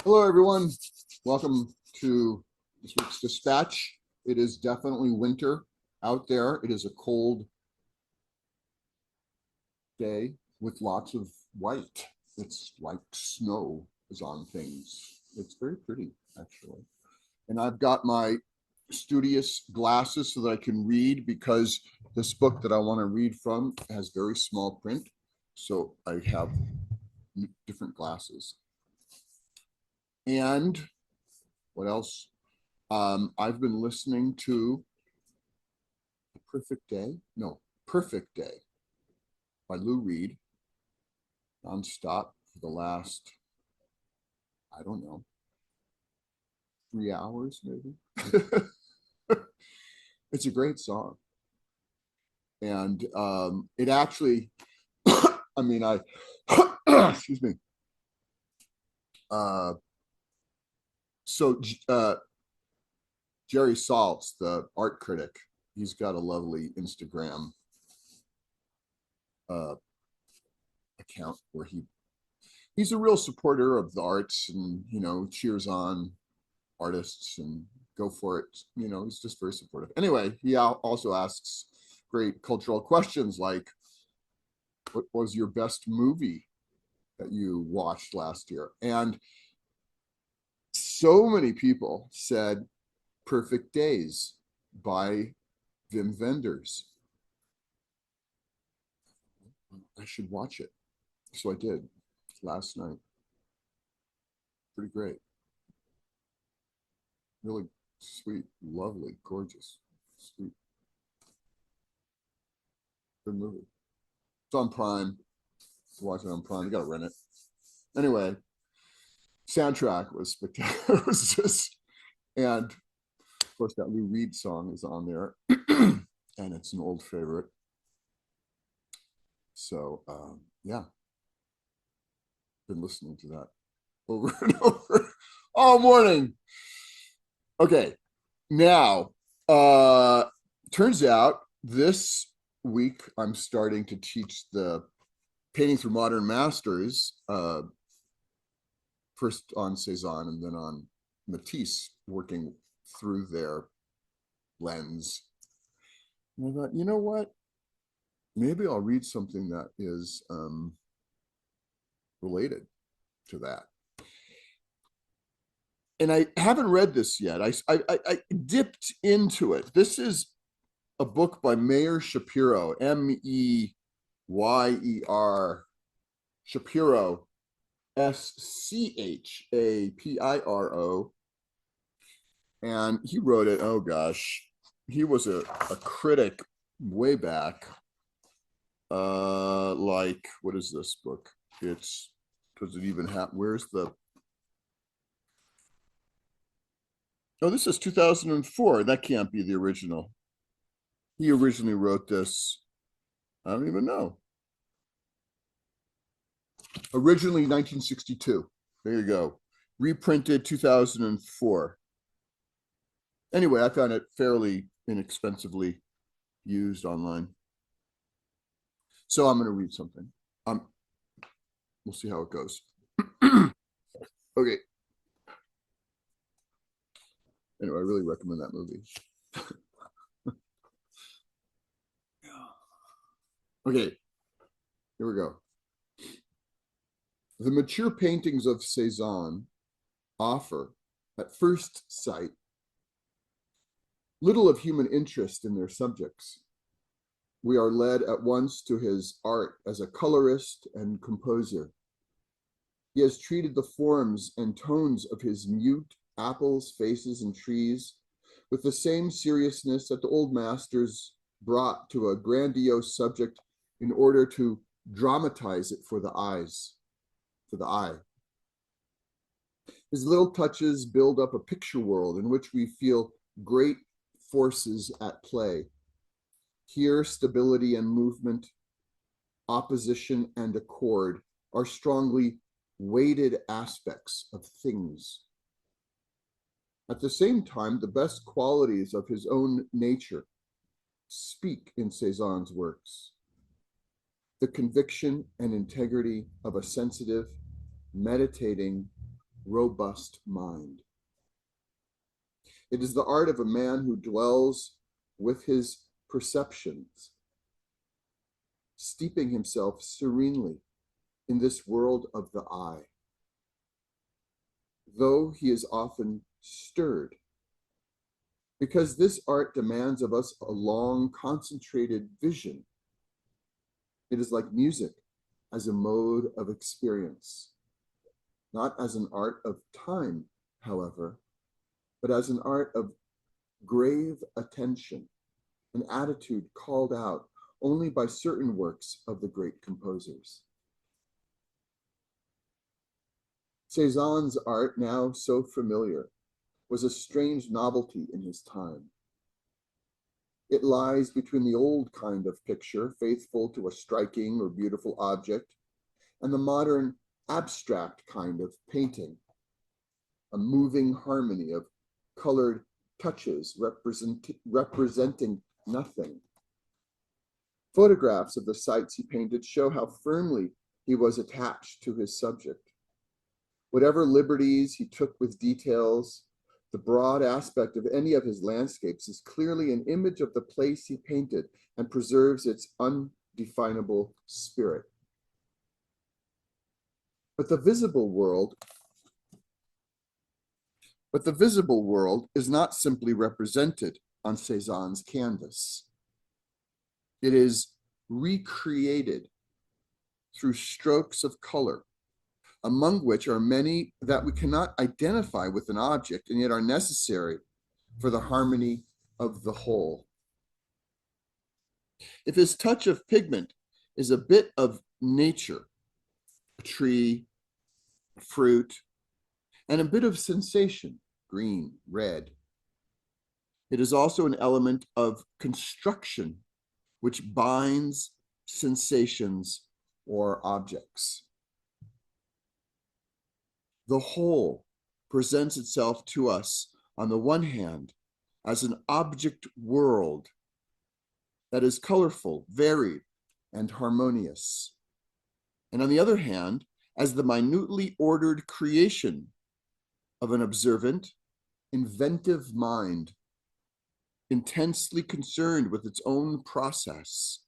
Hello, everyone. Welcome to this week's dispatch. It is definitely winter out there. It is a cold day with lots of white. It's like snow is on things. It's very pretty, actually. And I've got my studious glasses so that I can read because this book that I want to read from has very small print. So I have different glasses. And what else? I've been listening to Perfect Day. No, Perfect Day by Lou Reed nonstop for the last, I don't know, 3 hours maybe. It's a great song. And it actually, I mean, excuse me. Uh, so Jerry Saltz, the art critic, he's got a lovely Instagram account where he's a real supporter of the arts and cheers on artists and go for it. He's just very supportive. Anyway, he also asks great cultural questions like, what was your best movie that you watched last year? And so many people said Perfect Days by Wim Wenders. I should watch it. So I did last night. Pretty great. Really sweet, lovely, gorgeous, sweet. Good movie. It's on Prime. Watch it on Prime. You gotta rent it. Anyway, soundtrack was spectacular. It was just, and of course that Lou Reed song is on there, and it's an old favorite. So yeah, been listening to that over and over all morning. Okay, now turns out this week I'm starting to teach the painting through modern masters, first on Cezanne and then on Matisse, working through their lens. And I thought, you know what? Maybe I'll read something that is related to that. And I haven't read this yet. I dipped into it. This is a book by Meyer Schapiro, Meyer Schapiro, Schapiro. And he wrote it, oh gosh, he was a critic way back. Like, what is this book? It's, does it even have, where's the, oh, this is 2004. That can't be the original. He originally wrote this, I don't even know. Originally 1962. There you go. Reprinted 2004. Anyway, I found it fairly inexpensively used online. So I'm going to read something. We'll see how it goes. Okay. Anyway, I really recommend that movie. Okay, here we go. The mature paintings of Cezanne offer, at first sight, little of human interest in their subjects. We are led at once to his art as a colorist and composer. He has treated the forms and tones of his mute apples, faces, and trees with the same seriousness that the old masters brought to a grandiose subject in order to dramatize it for the eyes, for the eye. His little touches build up a picture world in which we feel great forces at play. Here, stability and movement, opposition and accord are strongly weighted aspects of things. At the same time, the best qualities of his own nature speak in Cezanne's works. The conviction and integrity of a sensitive, meditating, robust mind. It is the art of a man who dwells with his perceptions, steeping himself serenely in this world of the eye. Though he is often stirred, because this art demands of us a long, concentrated vision. It is like music as a mode of experience, not as an art of time, however, but as an art of grave attention, an attitude called out only by certain works of the great composers. Cezanne's art, now so familiar, was a strange novelty in his time. It lies between the old kind of picture, faithful to a striking or beautiful object, and the modern abstract kind of painting, a moving harmony of colored touches representing nothing. Photographs of the sights he painted show how firmly he was attached to his subject. Whatever liberties he took with details, the broad aspect of any of his landscapes is clearly an image of the place he painted and preserves its undefinable spirit. But the visible world is not simply represented on Cezanne's canvas. It is recreated through strokes of color, among which are many that we cannot identify with an object and yet are necessary for the harmony of the whole. If his touch of pigment is a bit of nature, a tree, a fruit, and a bit of sensation, green, red, it is also an element of construction which binds sensations or objects. The whole presents itself to us, on the one hand, as an object world that is colorful, varied, and harmonious. And on the other hand, as the minutely ordered creation of an observant, inventive mind, intensely concerned with its own process.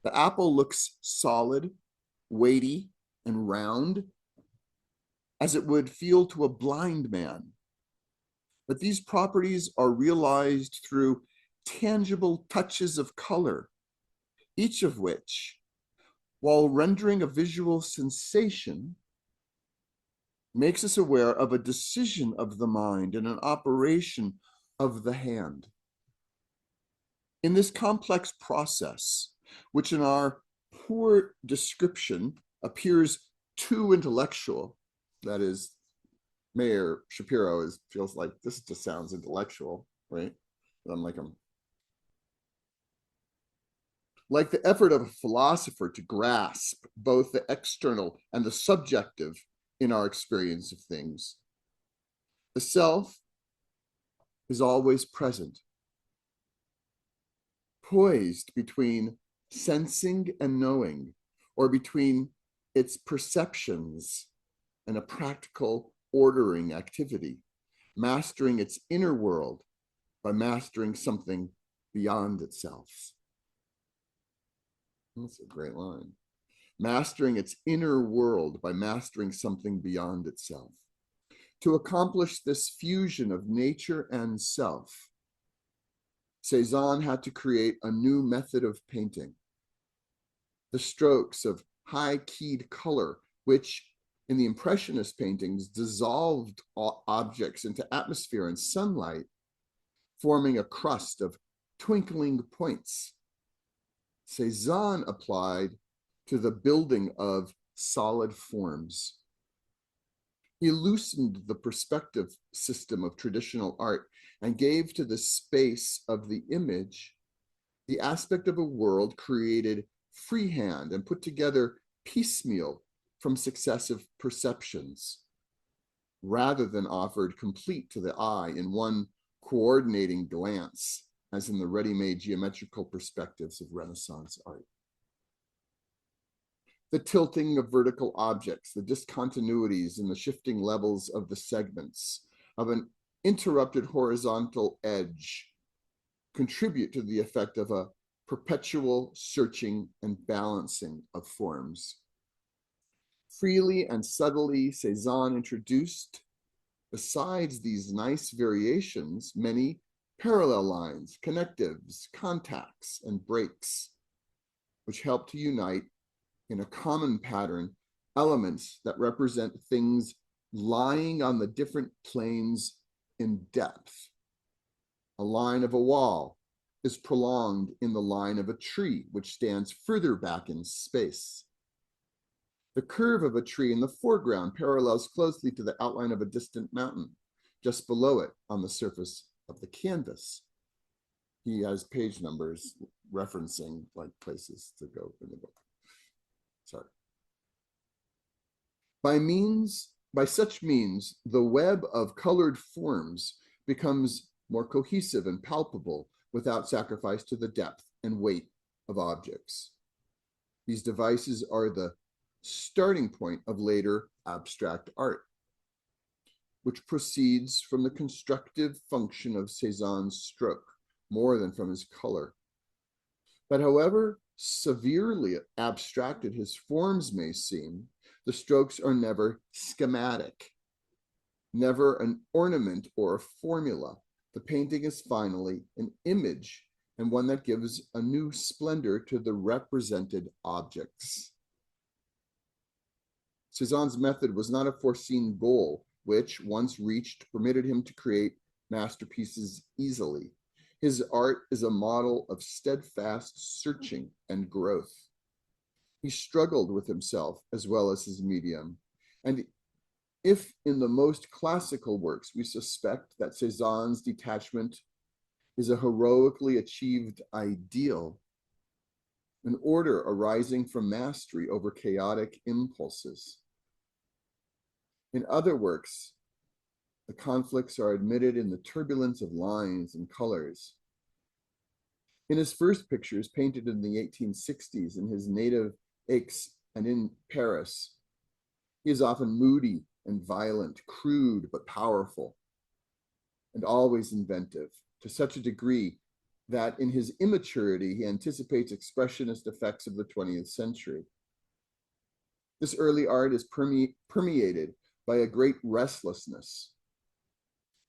The apple looks solid, weighty, and round, as it would feel to a blind man. But these properties are realized through tangible touches of color, each of which, while rendering a visual sensation, makes us aware of a decision of the mind and an operation of the hand. In this complex process, which in our poor description appears too intellectual, that is, Meyer, Schapiro feels like this just sounds intellectual, right? I'm like the effort of a philosopher to grasp both the external and the subjective in our experience of things. The self is always present, poised between sensing and knowing, or between its perceptions and a practical ordering activity, mastering its inner world by mastering something beyond itself. That's a great line. Mastering its inner world by mastering something beyond itself. To accomplish this fusion of nature and self, Cezanne had to create a new method of painting. The strokes of high-keyed color, which in the Impressionist paintings dissolved objects into atmosphere and sunlight, forming a crust of twinkling points, Cezanne applied to the building of solid forms. He loosened the perspective system of traditional art and gave to the space of the image the aspect of a world created freehand and put together piecemeal from successive perceptions, rather than offered complete to the eye in one coordinating glance, as in the ready-made geometrical perspectives of Renaissance art. The tilting of vertical objects, the discontinuities in the shifting levels of the segments of an interrupted horizontal edge contribute to the effect of a perpetual searching and balancing of forms. Freely and subtly, Cezanne introduced, besides these nice variations, many parallel lines, connectives, contacts, and breaks, which help to unite in a common pattern elements that represent things lying on the different planes in depth. A line of a wall is prolonged in the line of a tree, which stands further back in space. The curve of a tree in the foreground parallels closely to the outline of a distant mountain, just below it on the surface of the canvas. He has page numbers referencing like places to go in the book. Sorry. By such means, the web of colored forms becomes more cohesive and palpable without sacrifice to the depth and weight of objects. These devices are the starting point of later abstract art, which proceeds from the constructive function of Cezanne's stroke more than from his color. But however severely abstracted his forms may seem, the strokes are never schematic, never an ornament or a formula. The painting is finally an image, and one that gives a new splendor to the represented objects. Cezanne's method was not a foreseen goal, which, once reached, permitted him to create masterpieces easily. His art is a model of steadfast searching and growth. He struggled with himself as well as his medium. And if in the most classical works we suspect that Cezanne's detachment is a heroically achieved ideal, an order arising from mastery over chaotic impulses. In other works, the conflicts are admitted in the turbulence of lines and colors. In his first pictures, painted in the 1860s in his native Aix and in Paris, he is often moody and violent, crude but powerful, and always inventive, to such a degree that in his immaturity, he anticipates expressionist effects of the 20th century. This early art is permeated by a great restlessness.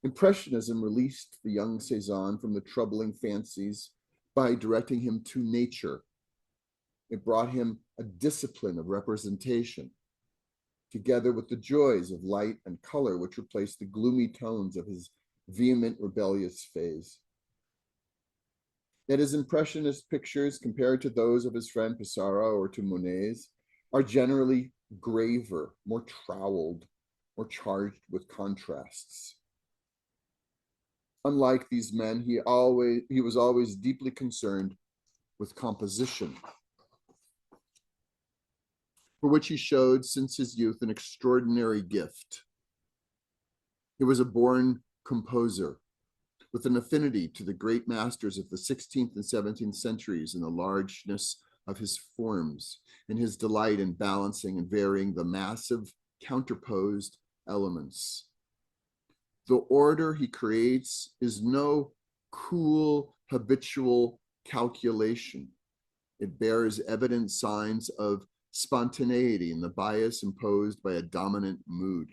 Impressionism released the young Cezanne from the troubling fancies by directing him to nature. It brought him a discipline of representation, together with the joys of light and color, which replaced the gloomy tones of his vehement, rebellious phase. Yet his impressionist pictures, compared to those of his friend Pissarro or to Monet's, are generally graver, more troweled, more charged with contrasts. Unlike these men, he was always deeply concerned with composition, for which he showed since his youth an extraordinary gift. He was a born composer with an affinity to the great masters of the 16th and 17th centuries in the largeness of his forms, and his delight in balancing and varying the massive counterposed elements. The order he creates is no cool, habitual calculation. It bears evident signs of spontaneity and the bias imposed by a dominant mood,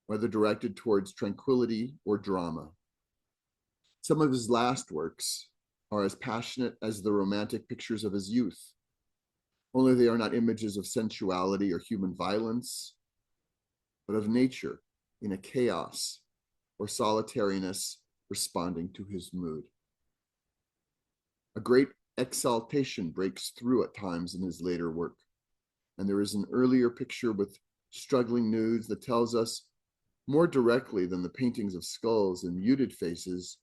whether directed towards tranquility or drama. Some of his last works are as passionate as the romantic pictures of his youth, only they are not images of sensuality or human violence, but of nature in a chaos or solitariness responding to his mood. A great exaltation breaks through at times in his later work, and there is an earlier picture with struggling nudes that tells us more directly than the paintings of skulls and muted faces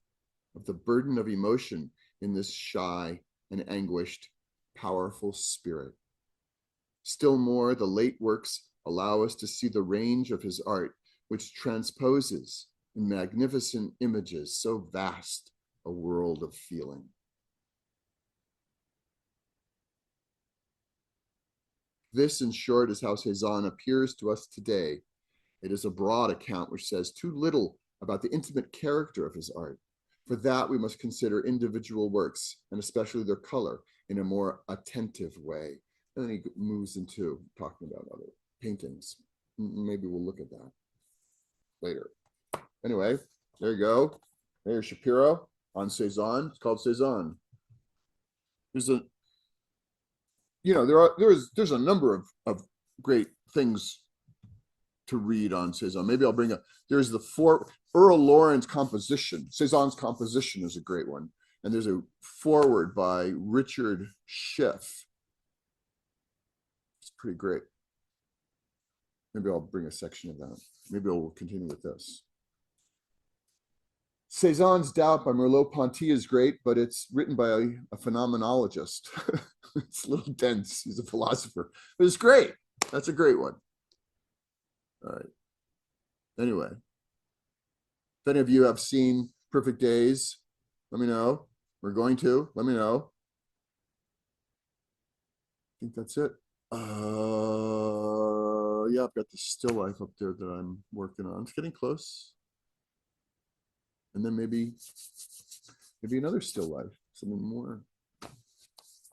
of the burden of emotion in this shy and anguished, powerful spirit. Still more, the late works allow us to see the range of his art, which transposes in magnificent images so vast a world of feeling. This, in short, is how Cezanne appears to us today. It is a broad account which says too little about the intimate character of his art. For that, we must consider individual works, and especially their color, in a more attentive way. And then he moves into talking about other paintings. Maybe we'll look at that later. Anyway, there you go. Meyer Schapiro on Cezanne. It's called Cezanne. There's a, there's a number of great things to read on Cezanne. Maybe I'll bring there's the Earl Lauren's composition. Cezanne's composition is a great one. And there's a foreword by Richard Schiff. It's pretty great. Maybe I'll bring a section of that. Maybe we'll continue with this. Cezanne's Doubt by Merleau-Ponty is great, but it's written by a phenomenologist. It's a little dense. He's a philosopher, but it's great. That's a great one. All right. Anyway, if any of you have seen Perfect Days, let me know. We're going to. Let me know. I think that's it. Yeah, I've got the still life up there that I'm working on. It's getting close. And then maybe another still life, something more.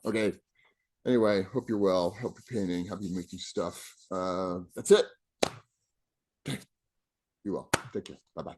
Okay. Anyway, hope you're well. Hope you're painting. Hope you're making stuff. That's it. Be well. Take care. Bye-bye.